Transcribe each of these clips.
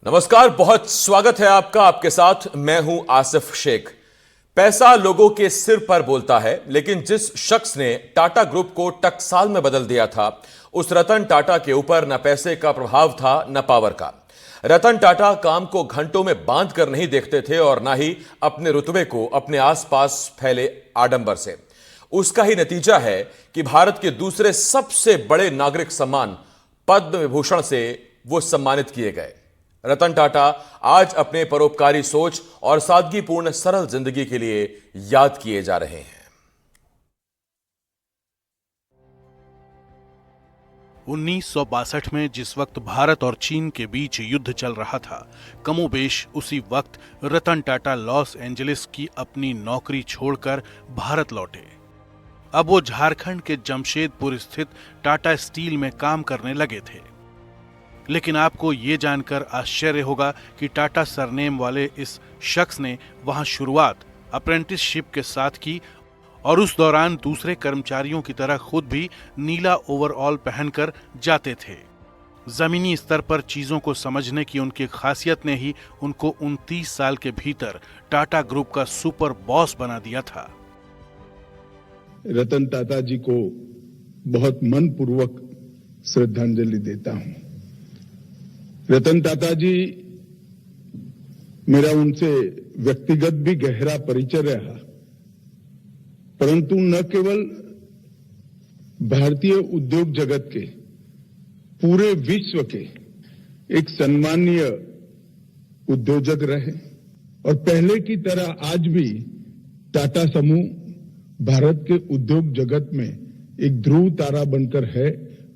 नमस्कार, बहुत स्वागत है आपका। आपके साथ मैं हूं आसिफ शेख। पैसा लोगों के सिर पर बोलता है, लेकिन जिस शख्स ने टाटा ग्रुप को टकसाल में बदल दिया था, उस रतन टाटा के ऊपर न पैसे का प्रभाव था न पावर का। रतन टाटा काम को घंटों में बांध कर नहीं देखते थे और ना ही अपने रुतबे को अपने आसपास फैले आडंबर से। उसका ही नतीजा है कि भारत के दूसरे सबसे बड़े नागरिक सम्मान पद्म विभूषण से वो सम्मानित किए गए। रतन टाटा आज अपने परोपकारी सोच और सादगीपूर्ण सरल जिंदगी के लिए याद किए जा रहे हैं। 1962 में जिस वक्त भारत और चीन के बीच युद्ध चल रहा था, कमोबेश उसी वक्त रतन टाटा लॉस एंजलिस की अपनी नौकरी छोड़कर भारत लौटे। अब वो झारखंड के जमशेदपुर स्थित टाटा स्टील में काम करने लगे थे। लेकिन आपको ये जानकर आश्चर्य होगा कि टाटा सरनेम वाले इस शख्स ने वहां शुरुआत अप्रेंटिसशिप के साथ की और उस दौरान दूसरे कर्मचारियों की तरह खुद भी नीला ओवरऑल पहनकर जाते थे। जमीनी स्तर पर चीजों को समझने की उनकी खासियत ने ही उनको 29 साल के भीतर टाटा ग्रुप का सुपर बॉस बना दिया था। रतन टाटा जी को बहुत मनपूर्वक श्रद्धांजलि देता हूं। रतन टाटा जी, मेरा उनसे व्यक्तिगत भी गहरा परिचय रहा, परंतु न केवल भारतीय उद्योग जगत के, पूरे विश्व के एक सम्मानीय उद्योजक रहे और पहले की तरह आज भी टाटा समूह भारत के उद्योग जगत में एक ध्रुव तारा बनकर है।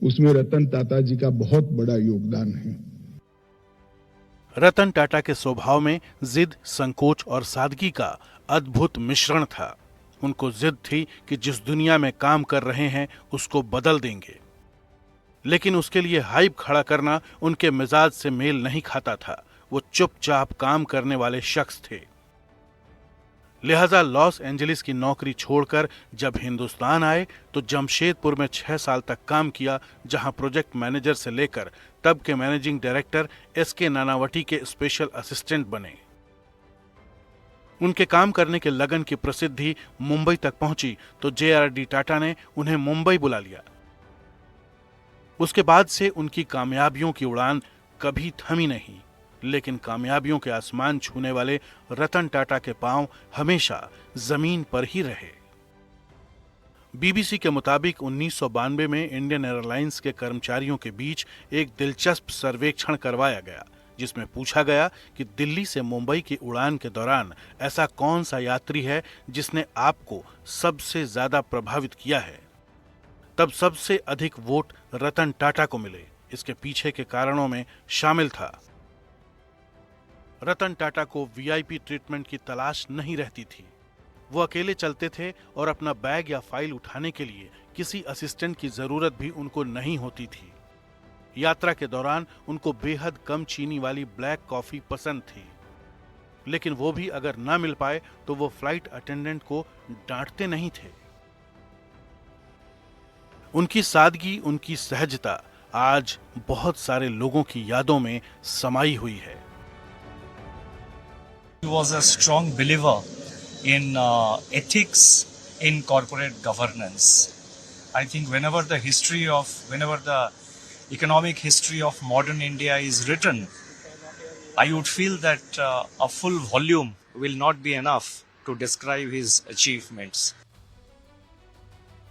उसमें रतन टाटा जी का बहुत बड़ा योगदान है। रतन टाटा के स्वभाव में जिद, संकोच और सादगी का अद्भुत मिश्रण था। उनको जिद थी कि जिस दुनिया में काम कर रहे हैं उसको बदल देंगे, लेकिन उसके लिए हाइप खड़ा करना उनके मिजाज से मेल नहीं खाता था। वो चुपचाप काम करने वाले शख्स थे। लिहाजा लॉस एंजलिस की नौकरी छोड़कर जब हिंदुस्तान आए तो जमशेदपुर में 6 साल तक काम किया, जहां प्रोजेक्ट मैनेजर से लेकर तब के मैनेजिंग डायरेक्टर एसके नानावटी के स्पेशल असिस्टेंट बने। उनके काम करने के लगन की प्रसिद्धि मुंबई तक पहुंची तो जेआरडी टाटा ने उन्हें मुंबई बुला लिया। उसके बाद से उनकी कामयाबियों की उड़ान कभी थमी नहीं, लेकिन कामयाबियों के आसमान छूने वाले रतन टाटा के पांव हमेशा जमीन पर ही रहे। बीबीसी के मुताबिक 1992 में इंडियन एयरलाइंस के कर्मचारियों के बीच एक दिलचस्प सर्वेक्षण करवाया गया, जिसमें पूछा गया कि दिल्ली से मुंबई की उड़ान के दौरान ऐसा कौन सा यात्री है जिसने आपको सबसे ज्यादा प्रभावित किया है। तब सबसे अधिक वोट रतन टाटा को मिले। इसके पीछे के कारणों में शामिल था, रतन टाटा को वीआईपी ट्रीटमेंट की तलाश नहीं रहती थी। वो अकेले चलते थे और अपना बैग या फाइल उठाने के लिए किसी असिस्टेंट की जरूरत भी उनको नहीं होती थी। यात्रा के दौरान उनको बेहद कम चीनी वाली ब्लैक कॉफी पसंद थी, लेकिन वो भी अगर ना मिल पाए तो वो फ्लाइट अटेंडेंट को डांटते नहीं थे। उनकी सादगी, उनकी सहजता आज बहुत सारे लोगों की यादों में समाई हुई है। He was a strong believer in ethics in corporate governance. I think whenever the economic history of modern India is written, I would feel that a full volume will not be enough to describe his achievements.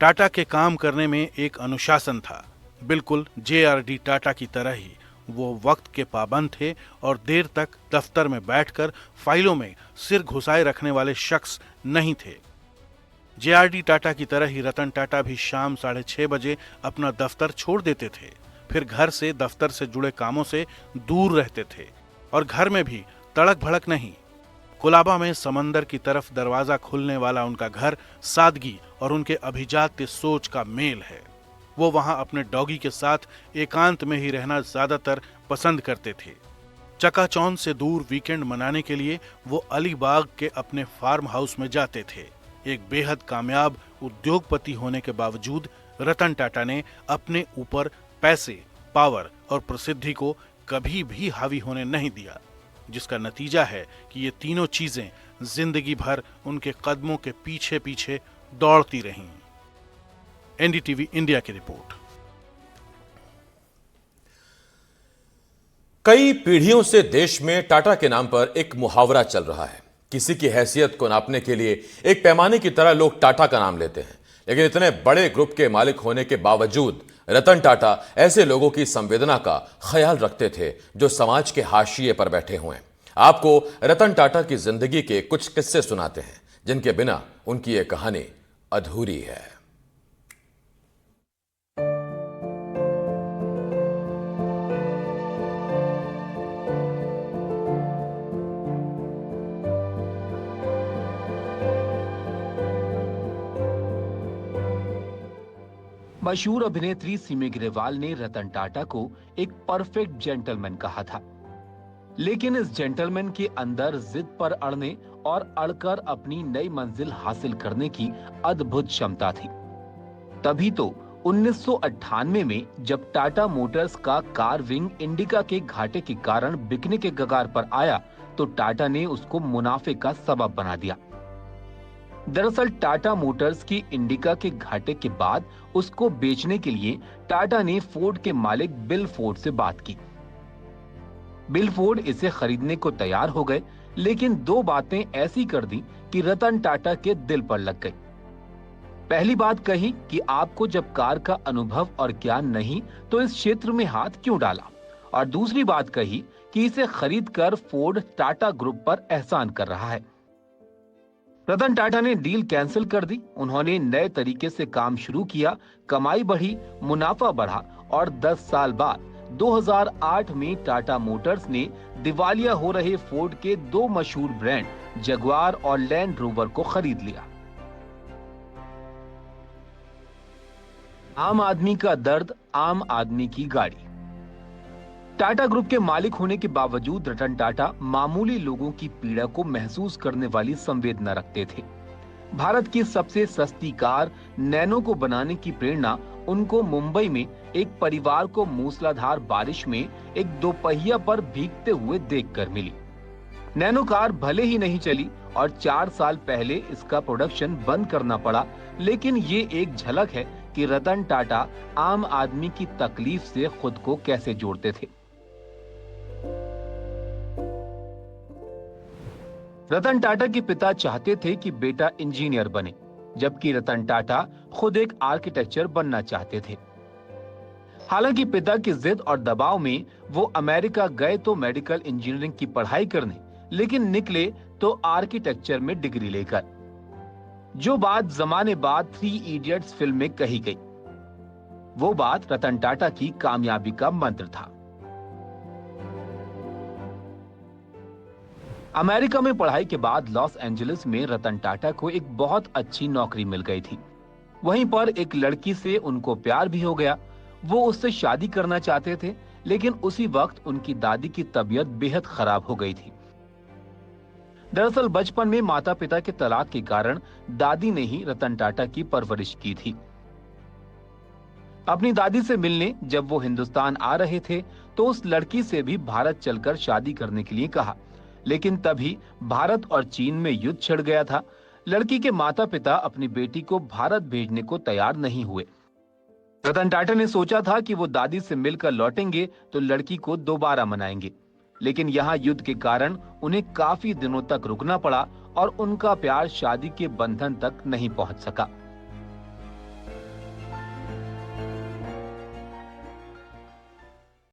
Tata के काम करने में एक अनुशासन था। बिल्कुल JRD Tata की तरह ही वो वक्त के पाबंद थे और देर तक दफ्तर में बैठकर फाइलों में सिर घुसाए रखने वाले शख्स नहीं थे। जेआरडी टाटा की तरह ही रतन टाटा भी शाम 6:30 बजे अपना दफ्तर छोड़ देते थे। फिर घर से, दफ्तर से जुड़े कामों से दूर रहते थे और घर में भी तड़क भड़क नहीं। कोलाबा में समंदर की तरफ दरवाजा खुलने वाला उनका घर सादगी और उनके अभिजात्य सोच का मेल है। वो वहां अपने डॉगी के साथ एकांत में ही रहना ज्यादातर पसंद करते थे। चकाचौंध से दूर वीकेंड मनाने के लिए वो अलीबाग के अपने फार्म हाउस में जाते थे। एक बेहद कामयाब उद्योगपति होने के बावजूद रतन टाटा ने अपने ऊपर पैसे, पावर और प्रसिद्धि को कभी भी हावी होने नहीं दिया, जिसका नतीजा है कि ये तीनों चीजें जिंदगी भर उनके कदमों के पीछे पीछे दौड़ती रहीं। एनडीटीवी इंडिया की रिपोर्ट। कई पीढ़ियों से देश में टाटा के नाम पर एक मुहावरा चल रहा है। किसी की हैसियत को नापने के लिए एक पैमाने की तरह लोग टाटा का नाम लेते हैं, लेकिन इतने बड़े ग्रुप के मालिक होने के बावजूद रतन टाटा ऐसे लोगों की संवेदना का ख्याल रखते थे जो समाज के हाशिए पर बैठे हुए हैं। आपको रतन टाटा की जिंदगी के कुछ किस्से सुनाते हैं जिनके बिना उनकी यह कहानी अधूरी है। मशहूर अभिनेत्री सिमी ग्रेवाल ने रतन टाटा को एक परफेक्ट जेंटलमैन कहा था, लेकिन इस जेंटलमैन के अंदर जिद पर अड़ने और अड़कर अपनी नई मंजिल हासिल करने की अद्भुत क्षमता थी। तभी तो 1998 में जब टाटा मोटर्स का कार विंग इंडिका के घाटे के कारण बिकने के कगार पर आया तो टाटा ने उसको मुनाफे का सबब बना दिया। दरअसल टाटा मोटर्स की इंडिका के घाटे के बाद उसको बेचने के लिए टाटा ने फोर्ड के मालिक बिल फोर्ड से बात की। बिल फोर्ड इसे खरीदने को तैयार हो गए, लेकिन दो बातें ऐसी कर दी कि रतन टाटा के दिल पर लग गई। पहली बात कही कि आपको जब कार का अनुभव और ज्ञान नहीं तो इस क्षेत्र में हाथ क्यों डाला, और दूसरी बात कही कि इसे खरीदकर फोर्ड टाटा ग्रुप पर एहसान कर रहा है। रतन टाटा ने डील कैंसिल कर दी। उन्होंने नए तरीके से काम शुरू किया, कमाई बढ़ी, मुनाफा बढ़ा और 10 साल बाद 2008 में टाटा मोटर्स ने दिवालिया हो रहे फोर्ड के दो मशहूर ब्रांड जगुआर और लैंड रोवर को खरीद लिया। आम आदमी का दर्द, आम आदमी की गाड़ी। टाटा ग्रुप के मालिक होने के बावजूद रतन टाटा मामूली लोगों की पीड़ा को महसूस करने वाली संवेदना रखते थे। भारत की सबसे सस्ती कार नैनो को बनाने की प्रेरणा उनको मुंबई में एक परिवार को मूसलाधार बारिश में एक दोपहिया पर भीगते हुए देखकर मिली। नैनो कार भले ही नहीं चली और 4 साल पहले इसका प्रोडक्शन बंद करना पड़ा, लेकिन ये एक झलक है कि रतन टाटा आम आदमी की तकलीफ से खुद को कैसे जोड़ते थे। रतन टाटा के पिता चाहते थे कि बेटा इंजीनियर बने, जबकि रतन टाटा खुद एक आर्किटेक्चर बनना चाहते थे। हालांकि पिता की जिद और दबाव में वो अमेरिका गए तो मेडिकल इंजीनियरिंग की पढ़ाई करने, लेकिन निकले तो आर्किटेक्चर में डिग्री लेकर। जो बात जमाने बाद 3 इडियट्स फिल्म में कही गई, वो बात रतन टाटा की कामयाबी का मंत्र था। अमेरिका में पढ़ाई के बाद लॉस एंजलिस में रतन टाटा को एक बहुत अच्छी नौकरी मिल गई थी। वहीं पर एक लड़की से उनको प्यार भी हो गया। वो उससे शादी करना चाहते थे, लेकिन उसी वक्त उनकी दादी की तबीयत बेहद खराब हो गई थी। दरअसल बचपन में माता पिता के तलाक के कारण दादी ने ही रतन टाटा की परवरिश की थी। अपनी दादी से मिलने जब वो हिंदुस्तान आ रहे थे तो उस लड़की से भी भारत चलकर शादी करने के लिए कहा, लेकिन तभी भारत और चीन में युद्ध छिड़ गया था। लड़की के माता पिता अपनी बेटी को भारत भेजने को तैयार नहीं हुए। रतन टाटा ने सोचा था कि वो दादी से मिलकर लौटेंगे तो लड़की को दोबारा मनाएंगे, लेकिन यहाँ युद्ध के कारण उन्हें काफी दिनों तक रुकना पड़ा और उनका प्यार शादी के बंधन तक नहीं पहुंच सका।